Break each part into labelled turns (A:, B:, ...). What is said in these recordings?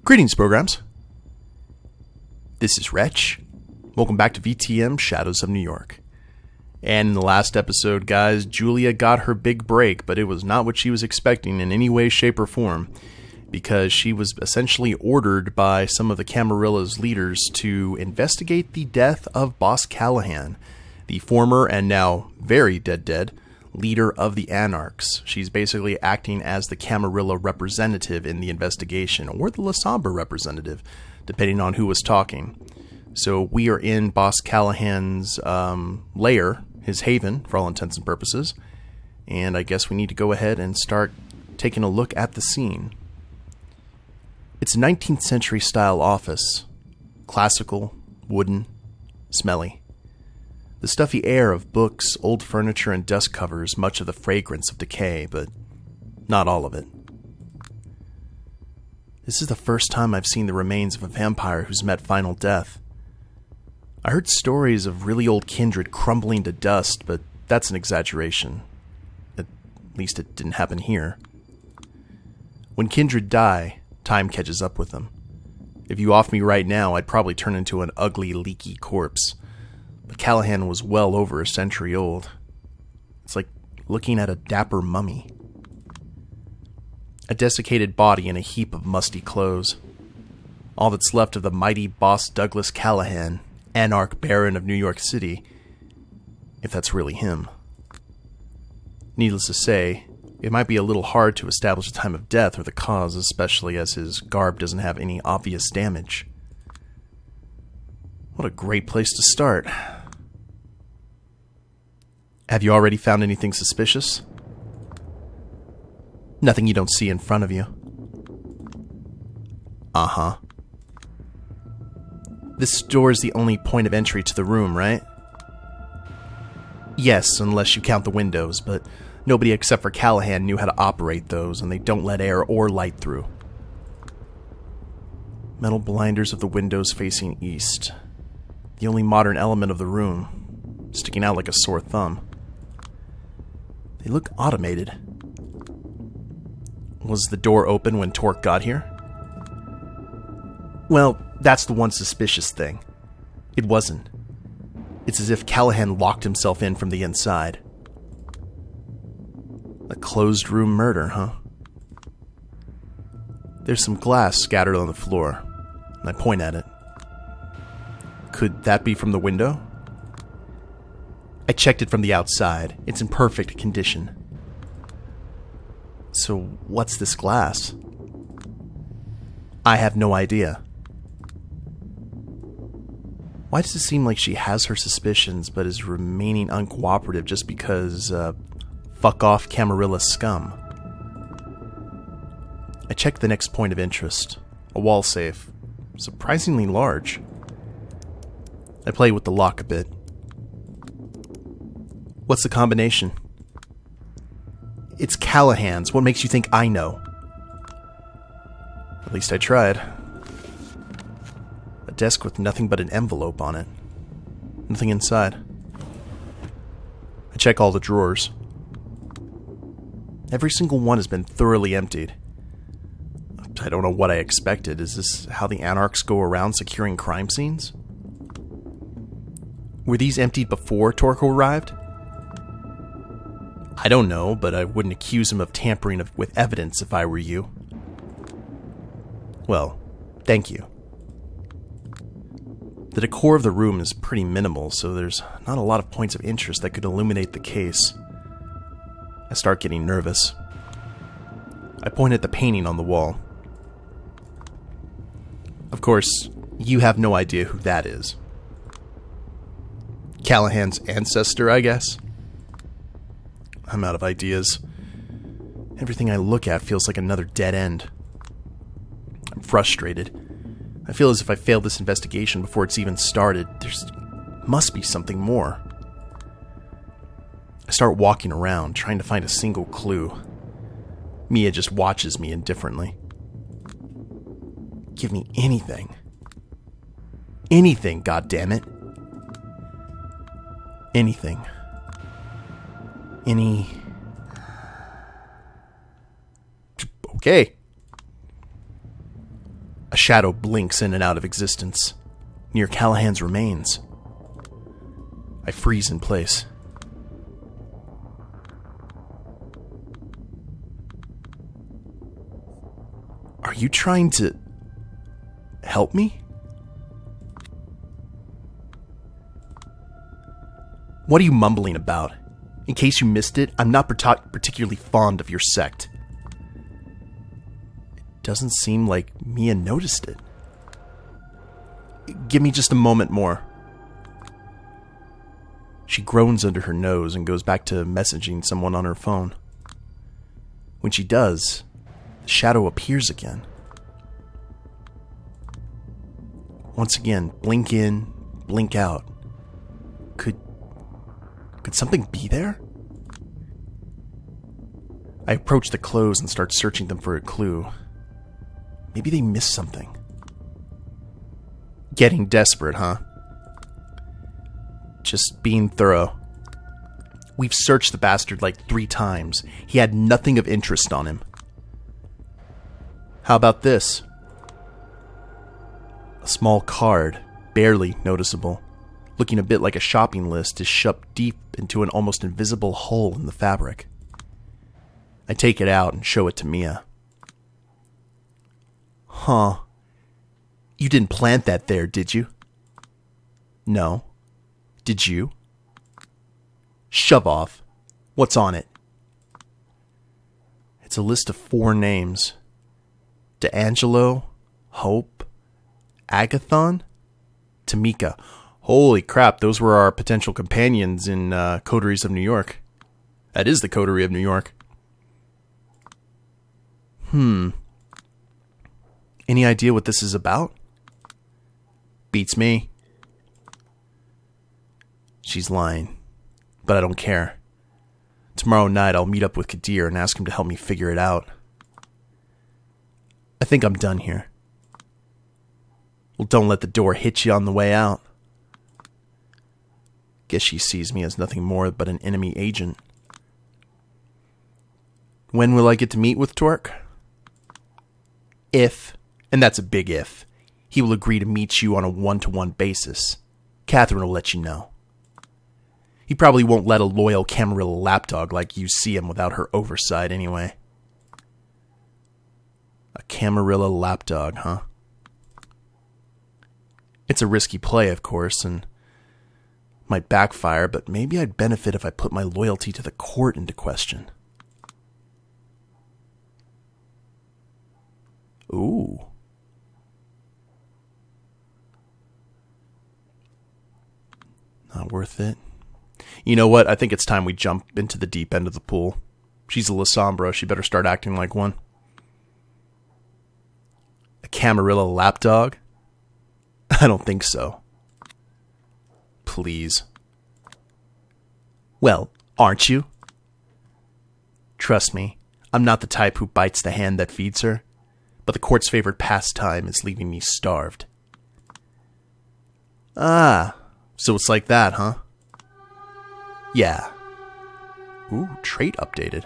A: Greetings, programs. This is Wretch. Welcome back to VTM Shadows of New York. And in the last episode, guys, Julia got her big break, but it was not what she was expecting in any way, shape, or form, because she was essentially ordered by some of the Camarilla's leaders to investigate the death of Boss Callihan, the former and now very dead leader of the Anarchs. She's basically acting as the Camarilla representative in the investigation, or the La Sombra representative, depending on who was talking. So we are in Boss Callihan's lair, his haven, for all intents and purposes, and I guess we need to go ahead and start taking a look at the scene. It's a 19th century style office. Classical, wooden, smelly. The stuffy air of books, old furniture, and dust covers much of the fragrance of decay, but not all of it. This is the first time I've seen the remains of a vampire who's met final death. I heard stories of really old kindred crumbling to dust, but that's an exaggeration. At least it didn't happen here. When kindred die, time catches up with them. If you off me right now, I'd probably turn into an ugly, leaky corpse. But Callihan was well over a century old. It's like looking at a dapper mummy. A desiccated body in a heap of musty clothes. All that's left of the mighty Boss Douglas Callihan, Anarch Baron of New York City, if that's really him. Needless to say, it might be a little hard to establish the time of death or the cause, especially as his garb doesn't have any obvious damage. What a great place to start. Have you already found anything suspicious? Nothing you don't see in front of you. Uh-huh. This door is the only point of entry to the room, right? Yes, unless you count the windows, but nobody except for Callihan knew how to operate those, and they don't let air or light through. Metal blinders of the windows facing east. The only modern element of the room, sticking out like a sore thumb. They look automated. Was the door open when Torque got here? Well, that's the one suspicious thing. It wasn't. It's as if Callihan locked himself in from the inside. A closed room murder, huh? There's some glass scattered on the floor, and I point at it. Could that be from the window? I checked it from the outside. It's in perfect condition. So what's this glass? I have no idea. Why does it seem like she has her suspicions but is remaining uncooperative just because, fuck off Camarilla scum? I checked the next point of interest. A wall safe. Surprisingly large. I play with the lock a bit. What's the combination? It's Callihan's. What makes you think I know? At least I tried. A desk with nothing but an envelope on it. Nothing inside. I check all the drawers. Every single one has been thoroughly emptied. I don't know what I expected. Is this how the Anarchs go around securing crime scenes? Were these emptied before Torco arrived? I don't know, but I wouldn't accuse him of tampering with evidence if I were you. Well, thank you. The decor of the room is pretty minimal, so there's not a lot of points of interest that could illuminate the case. I start getting nervous. I point at the painting on the wall. Of course, you have no idea who that is. Callihan's ancestor, I guess? I'm out of ideas. Everything I look at feels like another dead end. I'm frustrated. I feel as if I failed this investigation before it's even started. There's must be something more. I start walking around, trying to find a single clue. Mia just watches me indifferently. Give me anything. Anything, goddammit. Anything. Okay. A shadow blinks in and out of existence, near Callihan's remains. I freeze in place. Are you trying to help me? What are you mumbling about? In case you missed it, I'm not particularly fond of your sect. It doesn't seem like Mia noticed it. Give me just a moment more. She groans under her nose and goes back to messaging someone on her phone. When she does, the shadow appears again. Once again, blink in, blink out. Could something be there? I approach the clothes and start searching them for a clue. Maybe they missed something. Getting desperate, huh? Just being thorough. We've searched the bastard like 3 times. He had nothing of interest on him. How about this? A small card, barely noticeable, looking a bit like a shopping list, is shoved deep into an almost invisible hole in the fabric. I take it out and show it to Mia. Huh. You didn't plant that there, did you? No. Did you? Shove off. What's on it? It's a list of 4 names. D'Angelo, Hope, Agathon, Tamika. Holy crap, those were our potential companions in Coteries of New York. That is the Coterie of New York. Any idea what this is about? Beats me. She's lying, but I don't care. Tomorrow night I'll meet up with Kadir and ask him to help me figure it out. I think I'm done here. Well, don't let the door hit you on the way out. Guess she sees me as nothing more but an enemy agent. When will I get to meet with Twerk? If, and that's a big if, he will agree to meet you on a 1-to-1 basis. Catherine will let you know. He probably won't let a loyal Camarilla lapdog like you see him without her oversight anyway. A Camarilla lapdog, huh? It's a risky play, of course, and might backfire, but maybe I'd benefit if I put my loyalty to the court into question. Ooh. Not worth it. You know what? I think it's time we jump into the deep end of the pool. She's a Lasombra. She better start acting like one. A Camarilla lapdog? I don't think so. Please. Well, aren't you? Trust me, I'm not the type who bites the hand that feeds her, but the court's favorite pastime is leaving me starved. Ah, so it's like that, huh? Yeah. Ooh, trait updated.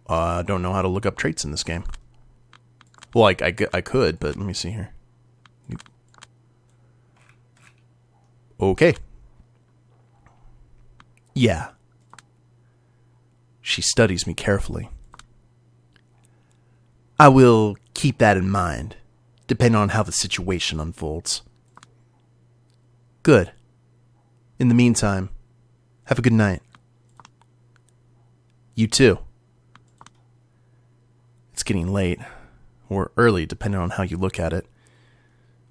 A: Don't know how to look up traits in this game. Well, I could, but let me see here. Okay. Yeah. She studies me carefully. I will keep that in mind, depending on how the situation unfolds. Good. In the meantime, have a good night. You too. It's getting late, or early, depending on how you look at it.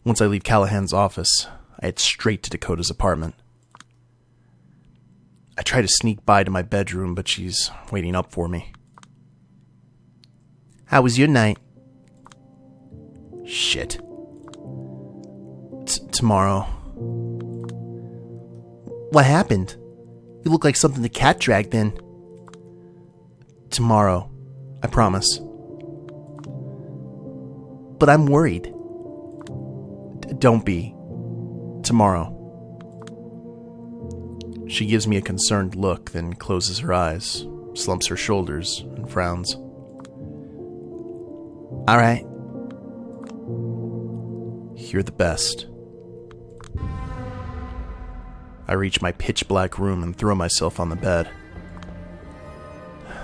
A: Once I leave Callihan's office, I head straight to Dakota's apartment. I try to sneak by to my bedroom, but she's waiting up for me. How was your night? Shit. Tomorrow. What happened? You look like something the cat dragged in. Tomorrow, I promise. But I'm worried. Don't be. Tomorrow. She gives me a concerned look, then closes her eyes, slumps her shoulders, and frowns. Alright, You're the best. I reach my pitch-black room and throw myself on the bed.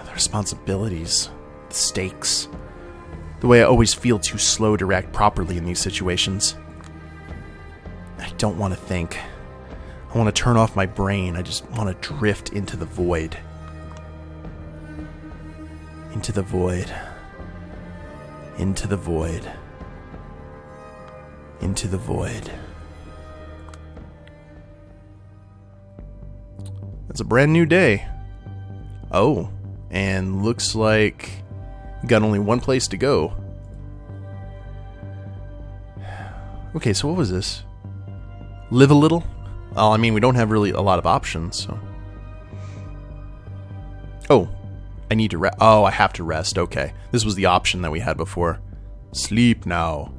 A: The responsibilities, the stakes, the way I always feel too slow to react properly in these situations. I don't want to think. I want to turn off my brain. I just want to drift into the void. Into the void. Into the void. Into the void. It's a brand new day. Oh, and looks like we got only one place to go. Okay, so what was this? Live a little? Well, I mean, we don't have really a lot of options, so. Oh, I need to rest. Oh, I have to rest. Okay. This was the option that we had before. Sleep now.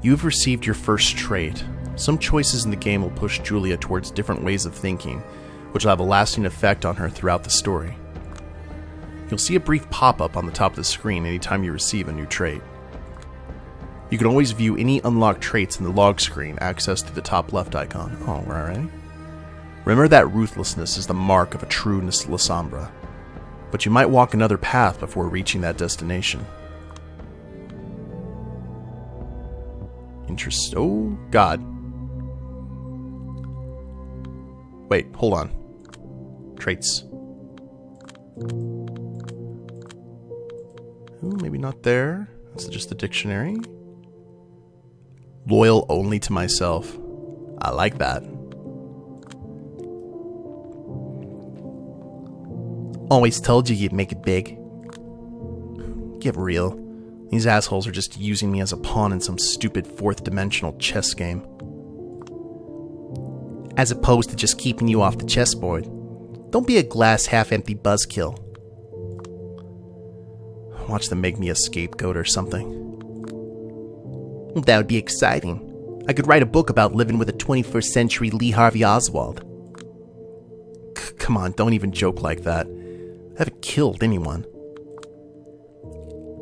A: You've received your first trait. Some choices in the game will push Julia towards different ways of thinking, which will have a lasting effect on her throughout the story. You'll see a brief pop-up on the top of the screen anytime you receive a new trait. You can always view any unlocked traits in the log screen, accessed through the top left icon. Oh, we're already? Remember that ruthlessness is the mark of a true Lasombra, but you might walk another path before reaching that destination. Oh, God. Wait, hold on. Traits. Ooh, maybe not there. That's just the dictionary. Loyal only to myself. I like that. Always told you you'd make it big. Get real. These assholes are just using me as a pawn in some stupid fourth-dimensional chess game. As opposed to just keeping you off the chessboard. Don't be a glass half-empty buzzkill. Watch them make me a scapegoat or something. That would be exciting. I could write a book about living with a 21st century Lee Harvey Oswald. Come on, don't even joke like that. I haven't killed anyone.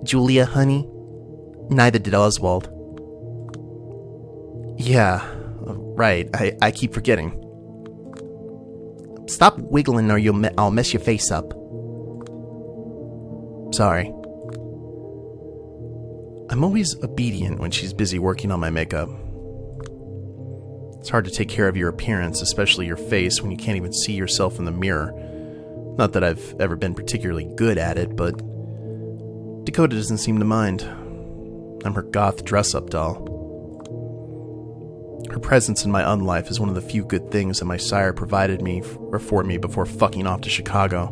A: Julia, honey? Neither did Oswald. Yeah, right. I keep forgetting. Stop wiggling or I'll mess your face up. Sorry. I'm always obedient when she's busy working on my makeup. It's hard to take care of your appearance, especially your face, when you can't even see yourself in the mirror. Not that I've ever been particularly good at it, but Dakota doesn't seem to mind. I'm her goth dress-up doll. Her presence in my unlife is one of the few good things that my sire provided me for me before fucking off to Chicago.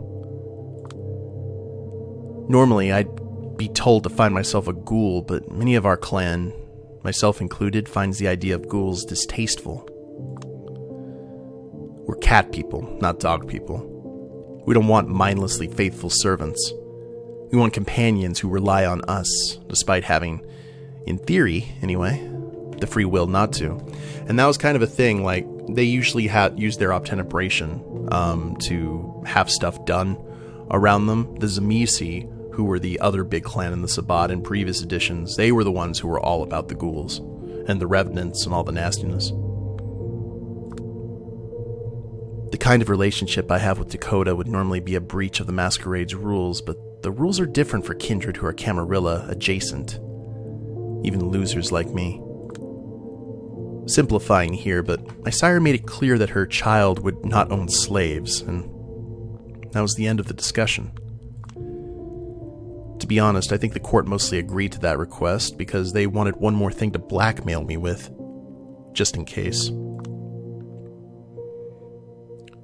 A: Normally, I'd be told to find myself a ghoul, but many of our clan, myself included, finds the idea of ghouls distasteful. We're cat people, not dog people. We don't want mindlessly faithful servants. We want companions who rely on us, despite having, in theory anyway, the free will not to. And that was kind of a thing, like, they usually use their obtenebration to have stuff done around them. The Zamisi, who were the other big clan in the Sabbat in previous editions, they were the ones who were all about the ghouls, and the revenants and all the nastiness. The kind of relationship I have with Dakota would normally be a breach of the Masquerade's rules, but the rules are different for kindred who are Camarilla adjacent. Even losers like me. Simplifying here, but my sire made it clear that her child would not own slaves, and that was the end of the discussion. To be honest, I think the court mostly agreed to that request because they wanted one more thing to blackmail me with, just in case.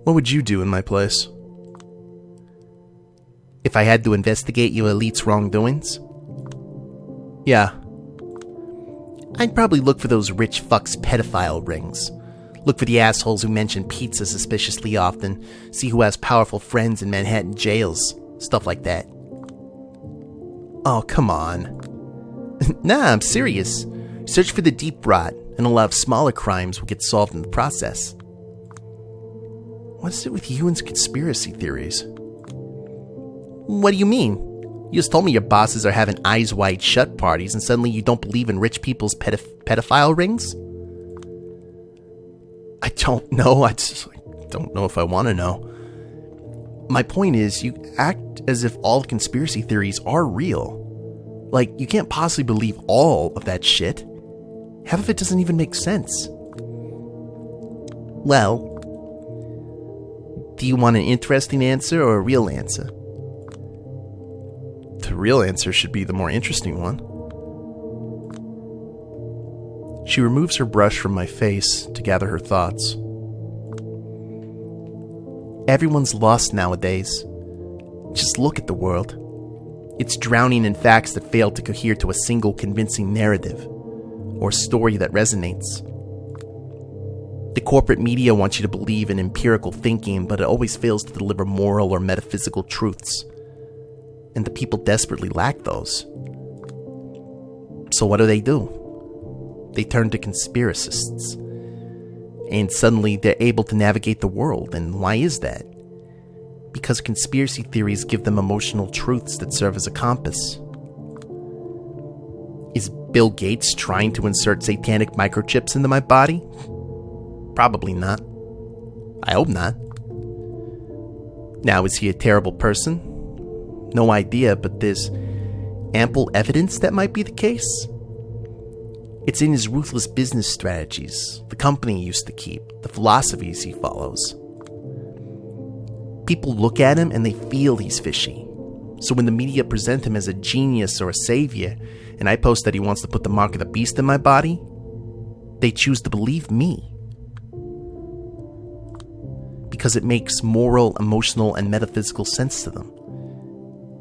A: What would you do in my place? If I had to investigate your elite's wrongdoings? Yeah. I'd probably look for those rich fucks' pedophile rings. Look for the assholes who mention pizza suspiciously often. See who has powerful friends in Manhattan jails. Stuff like that. Oh, come on. Nah, I'm serious. Search for the deep rot, and a lot of smaller crimes will get solved in the process. What's it with you and conspiracy theories? What do you mean? You just told me your bosses are having eyes wide shut parties and suddenly you don't believe in rich people's pedophile rings? I don't know. I don't know if I want to know. My point is, you act as if all conspiracy theories are real. Like, you can't possibly believe all of that shit. Half of it doesn't even make sense. Well, do you want an interesting answer or a real answer? The real answer should be the more interesting one. She removes her brush from my face to gather her thoughts. Everyone's lost nowadays. Just look at the world. It's drowning in facts that fail to cohere to a single convincing narrative or story that resonates. The corporate media wants you to believe in empirical thinking, but it always fails to deliver moral or metaphysical truths. And the people desperately lack those. So what do? They turn to conspiracists. And suddenly they're able to navigate the world. And why is that? Because conspiracy theories give them emotional truths that serve as a compass. Is Bill Gates trying to insert satanic microchips into my body? Probably not. I hope not. Now, is he a terrible person? No idea, but there's ample evidence that might be the case. It's in his ruthless business strategies, the company he used to keep, the philosophies he follows. People look at him and they feel he's fishy. So when the media present him as a genius or a savior, and I post that he wants to put the mark of the beast in my body, they choose to believe me. Because it makes moral, emotional, and metaphysical sense to them.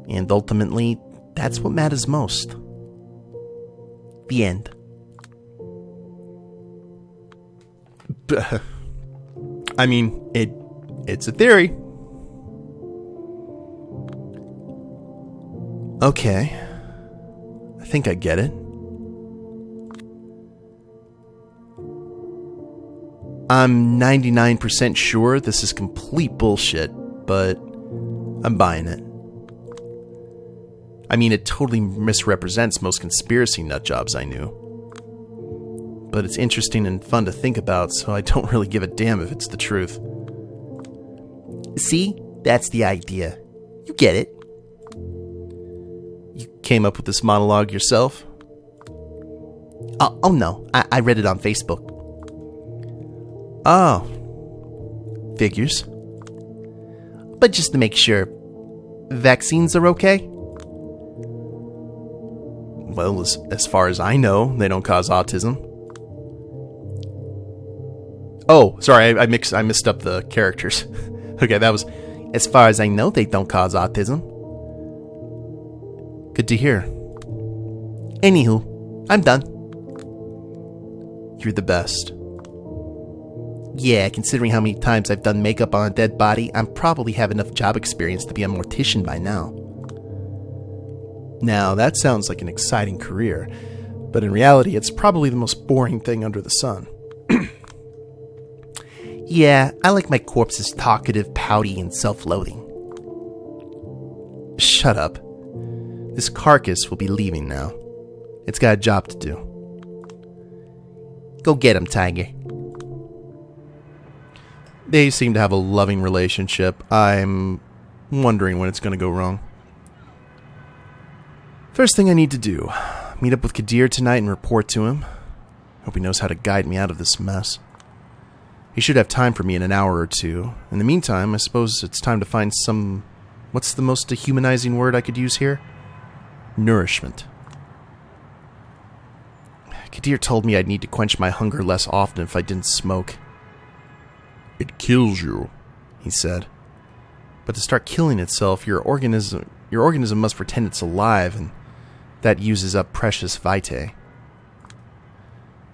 A: And ultimately, that's what matters most. The end. I mean, it's a theory. Okay. I think I get it. I'm 99% sure this is complete bullshit, but I'm buying it. I mean, it totally misrepresents most conspiracy nutjobs I knew. But it's interesting and fun to think about, so I don't really give a damn if it's the truth. See? That's the idea. You get it. You came up with this monologue yourself? Oh no, I read it on Facebook. Oh. Figures. But just to make sure, vaccines are okay? Well, as far as I know, they don't cause autism. Oh, sorry, I mixed up the characters. Okay, that was, as far as I know, they don't cause autism. Good to hear. Anywho, I'm done. You're the best. Yeah, considering how many times I've done makeup on a dead body, I'm probably have enough job experience to be a mortician by now. Now, that sounds like an exciting career, but in reality, it's probably the most boring thing under the sun. Yeah, I like my corpses talkative, pouty, and self-loathing. Shut up. This carcass will be leaving now. It's got a job to do. Go get him, Tiger. They seem to have a loving relationship. I'm wondering when it's going to go wrong. First thing I need to do, meet up with Kadir tonight and report to him. Hope he knows how to guide me out of this mess. He should have time for me in an hour or two. In the meantime, I suppose it's time to find some... What's the most dehumanizing word I could use here? Nourishment. Kadir told me I'd need to quench my hunger less often if I didn't smoke. It kills you, he said. But to start killing itself, your organism must pretend it's alive, and that uses up precious vitae.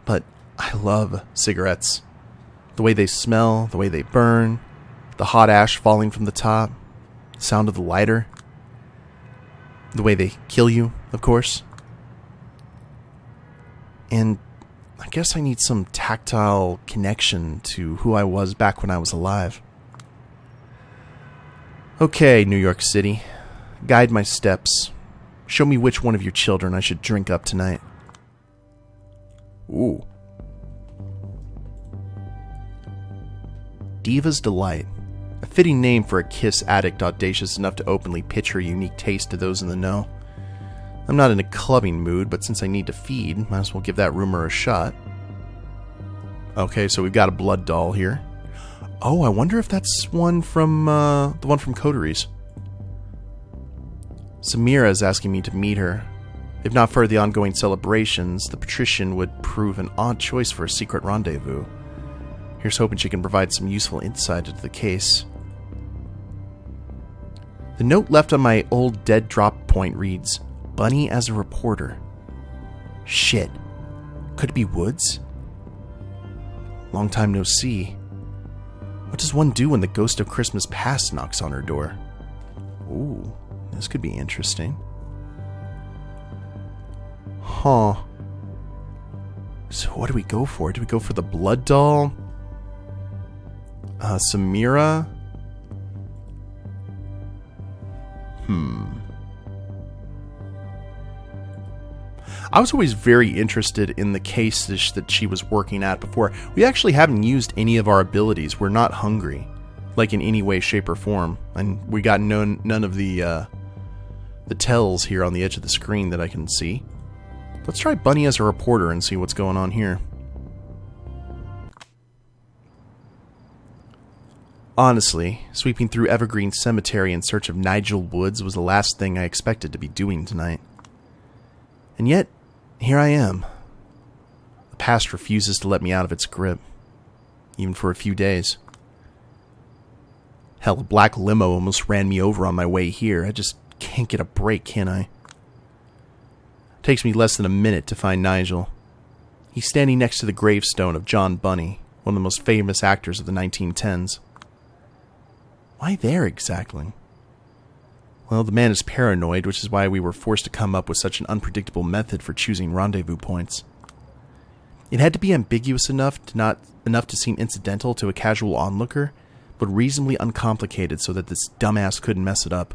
A: But I love cigarettes. The way they smell, the way they burn, the hot ash falling from the top, the sound of the lighter, the way they kill you, of course. And I guess I need some tactile connection to who I was back when I was alive. Okay, New York City, guide my steps. Show me which one of your children I should drink up tonight. Ooh. Diva's Delight. A fitting name for a kiss addict audacious enough to openly pitch her unique taste to those in the know. I'm not in a clubbing mood, but since I need to feed, might as well give that rumor a shot. Okay, so we've got a blood doll here. Oh, I wonder if that's one from, the one from Coteries. Samira is asking me to meet her. If not for the ongoing celebrations, the patrician would prove an odd choice for a secret rendezvous. Here's hoping she can provide some useful insight into the case. The note left on my old dead drop point reads, Bunny as a reporter. Shit. Could it be Woods? Long time no see. What does one do when the ghost of Christmas past knocks on her door? Ooh, this could be interesting. Huh. So what do we go for? Do we go for the blood doll? Samira? I was always very interested in the case that she was working at before. We actually haven't used any of our abilities. We're not hungry, like in any way, shape, or form. And we got none of the tells here on the edge of the screen that I can see. Let's try Bunny as a reporter and see what's going on here. Honestly, sweeping through Evergreen Cemetery in search of Nigel Woods was the last thing I expected to be doing tonight. And yet, here I am. The past refuses to let me out of its grip, even for a few days. Hell, a black limo almost ran me over on my way here. I just can't get a break, can I? It takes me less than a minute to find Nigel. He's standing next to the gravestone of John Bunny, one of the most famous actors of the 1910s. Why there exactly? Well, the man is paranoid, which is why we were forced to come up with such an unpredictable method for choosing rendezvous points. It had to be ambiguous enough to seem incidental to a casual onlooker, but reasonably uncomplicated so that this dumbass couldn't mess it up.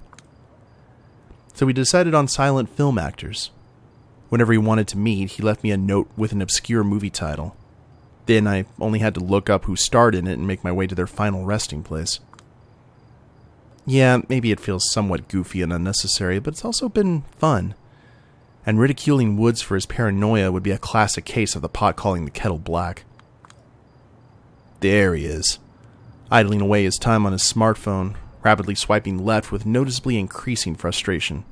A: So we decided on silent film actors. Whenever he wanted to meet, he left me a note with an obscure movie title. Then I only had to look up who starred in it and make my way to their final resting place. Yeah, maybe it feels somewhat goofy and unnecessary, but it's also been fun. And ridiculing Woods for his paranoia would be a classic case of the pot calling the kettle black. There he is, idling away his time on his smartphone, rapidly swiping left with noticeably increasing frustration.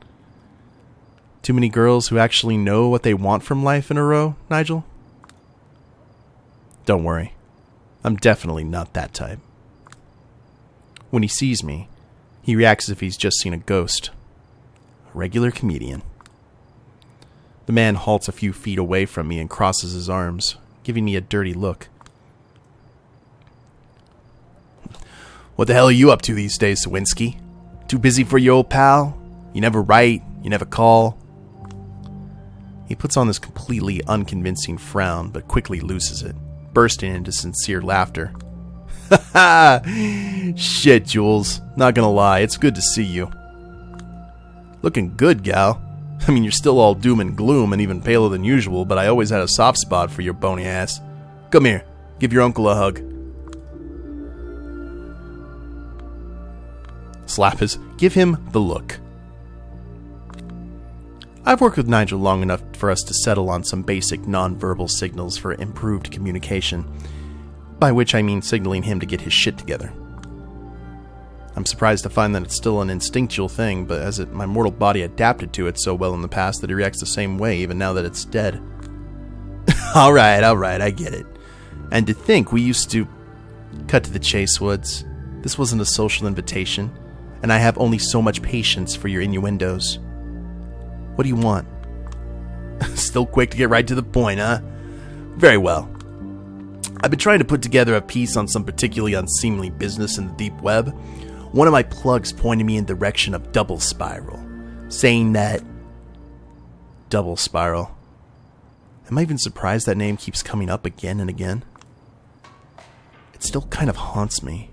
A: Too many girls who actually know what they want from life in a row, Nigel? Don't worry, I'm definitely not that type. When he sees me, he reacts as if he's just seen a ghost. A regular comedian. The man halts a few feet away from me and crosses his arms, giving me a dirty look. What the hell are you up to these days, Sawinski? Too busy for your old pal? You never write, you never call. He puts on this completely unconvincing frown, but quickly loses it, bursting into sincere laughter. Ha ha! Shit, Jules. Not gonna lie, it's good to see you. Looking good, gal. I mean, you're still all doom and gloom and even paler than usual, but I always had a soft spot for your bony ass. Come here, give your uncle a hug. Give him the look. I've worked with Nigel long enough for us to settle on some basic non-verbal signals for improved communication, by which I mean signaling him to get his shit together. I'm surprised to find that it's still an instinctual thing, but my mortal body adapted to it so well in the past that he reacts the same way even now that it's dead. Alright, I get it. And to think we used to... Cut to the chase, Woods. This wasn't a social invitation, and I have only so much patience for your innuendos. What do you want? Still quick to get right to the point, huh? Very well. I've been trying to put together a piece on some particularly unseemly business in the deep web. One of my plugs pointed me in the direction of Double Spiral, saying that... Double Spiral. Am I even surprised that name keeps coming up again and again? It still kind of haunts me.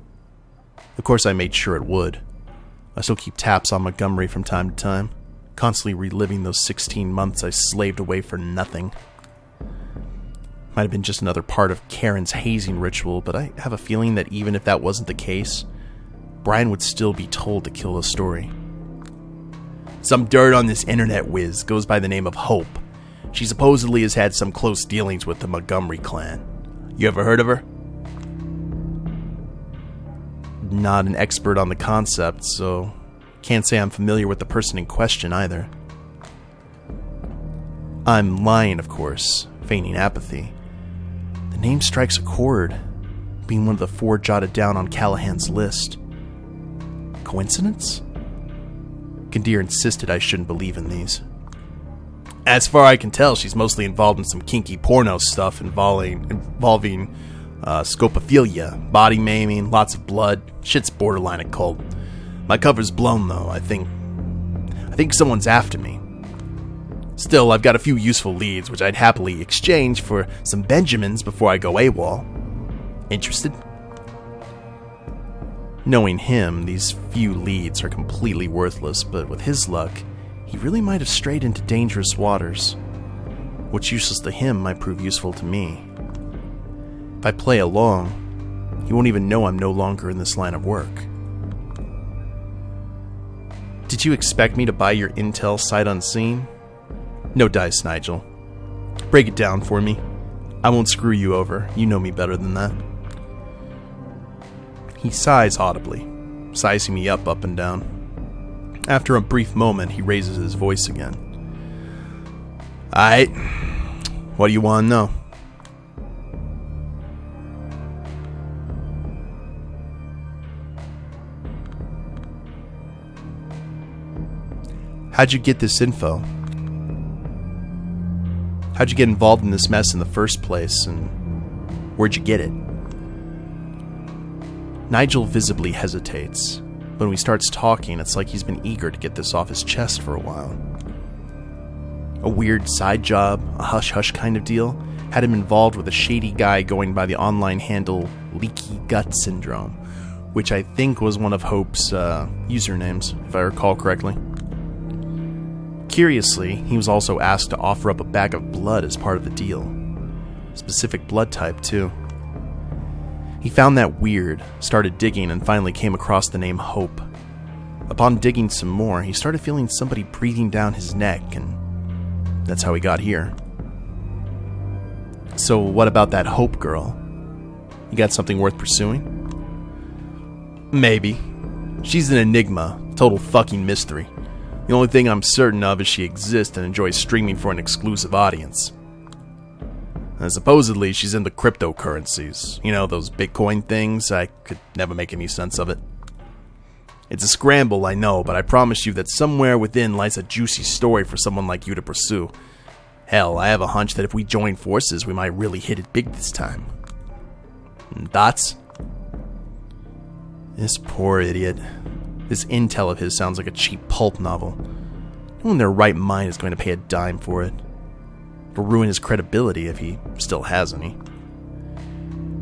A: Of course I made sure it would. I still keep taps on Montgomery from time to time. constantly reliving those 16 months I slaved away for nothing. Might have been just another part of Karen's hazing ritual, but I have a feeling that even if that wasn't the case, Brian would still be told to kill the story. Some dirt on this internet whiz goes by the name of Hope. She supposedly has had some close dealings with the Montgomery clan. You ever heard of her? Not an expert on the concept, so can't say I'm familiar with the person in question either. I'm lying, of course, feigning apathy. The name strikes a chord, being one of the 4 jotted down on Callihan's list. Coincidence? Kadir insisted I shouldn't believe in these. As far as I can tell, she's mostly involved in some kinky porno stuff involving scopophilia, body maiming, lots of blood. Shit's borderline occult. My cover's blown though. I think someone's after me. Still, I've got a few useful leads, which I'd happily exchange for some Benjamins before I go AWOL. Interested? Knowing him, these few leads are completely worthless, but with his luck, he really might have strayed into dangerous waters. What's useless to him might prove useful to me. If I play along, he won't even know I'm no longer in this line of work. Did you expect me to buy your intel sight unseen? No dice, Nigel. Break it down for me. I won't screw you over. You know me better than that. He sighs audibly, sizing me up and down. After a brief moment, he raises his voice again. Aight. What do you want to know? How'd you get this info? How'd you get involved in this mess in the first place, and where'd you get it? Nigel visibly hesitates, but when he starts talking, it's like he's been eager to get this off his chest for a while. A weird side job, a hush-hush kind of deal, had him involved with a shady guy going by the online handle Leaky Gut Syndrome, which I think was one of Hope's usernames, if I recall correctly. Curiously, he was also asked to offer up a bag of blood as part of the deal. Specific blood type, too. He found that weird, started digging, and finally came across the name Hope. Upon digging some more, he started feeling somebody breathing down his neck, and that's how he got here. So what about that Hope girl? You got something worth pursuing? Maybe. She's an enigma, total fucking mystery. The only thing I'm certain of is she exists and enjoys streaming for an exclusive audience. And supposedly she's into cryptocurrencies. You know, those Bitcoin things? I could never make any sense of it. It's a scramble, I know, but I promise you that somewhere within lies a juicy story for someone like you to pursue. Hell, I have a hunch that if we join forces, we might really hit it big this time. Thoughts? This poor idiot. This intel of his sounds like a cheap pulp novel. No one in their right mind is going to pay a dime for it. It'll ruin his credibility if he still has any.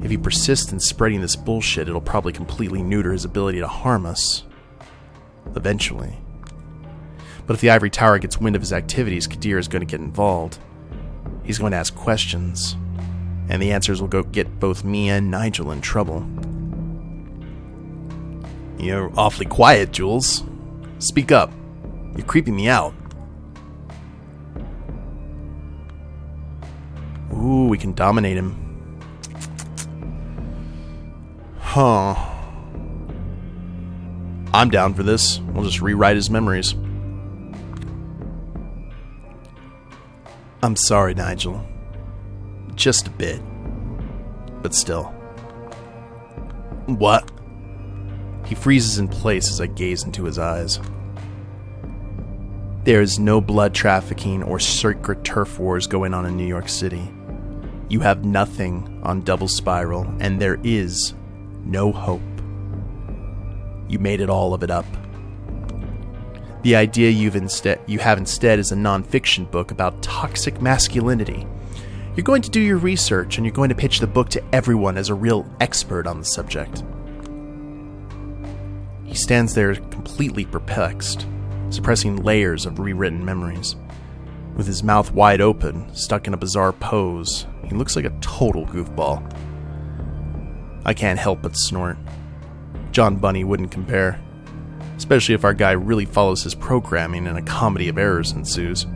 A: If he persists in spreading this bullshit, it'll probably completely neuter his ability to harm us. Eventually. But if the Ivory Tower gets wind of his activities, Kadir is going to get involved. He's going to ask questions, and the answers will go get both me and Nigel in trouble. You're awfully quiet, Jules. Speak up. You're creeping me out. Ooh, we can dominate him. Huh. I'm down for this. We'll just rewrite his memories. I'm sorry, Nigel. Just a bit. But still. What? He freezes in place as I gaze into his eyes. There is no blood trafficking or secret turf wars going on in New York City. You have nothing on Double Spiral, and there is no hope. You made all of it up. The idea you have instead is a non-fiction book about toxic masculinity. You're going to do your research, and you're going to pitch the book to everyone as a real expert on the subject. He stands there completely perplexed, suppressing layers of rewritten memories. With his mouth wide open, stuck in a bizarre pose, he looks like a total goofball. I can't help but snort. John Bunny wouldn't compare, especially if our guy really follows his programming and a comedy of errors ensues.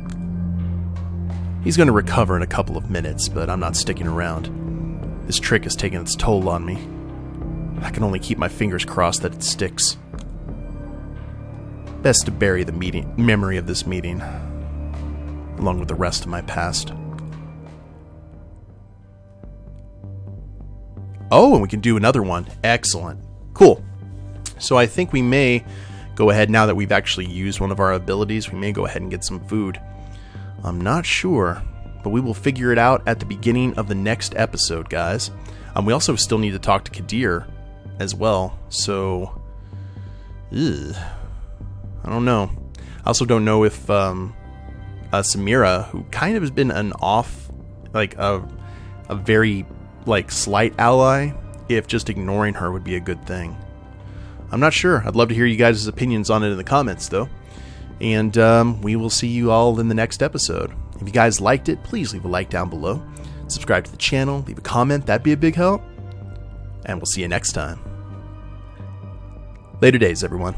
A: He's going to recover in a couple of minutes, but I'm not sticking around. This trick has taken its toll on me. I can only keep my fingers crossed that it sticks. Best to bury the memory of this meeting, along with the rest of my past. Oh, and we can do another one. Excellent. Cool. So I think we may go ahead, now that we've actually used one of our abilities, we may go ahead and get some food. I'm not sure, but we will figure it out at the beginning of the next episode, guys. We also still need to talk to Kadir as well, so... I don't know. I also don't know if Samira, who kind of has been an off, like a very slight ally, if just ignoring her would be a good thing. I'm not sure. I'd love to hear you guys' opinions on it in the comments, though. And we will see you all in the next episode. If you guys liked it, please leave a like down below. Subscribe to the channel, leave a comment, that'd be a big help. And we'll see you next time. Later days, everyone.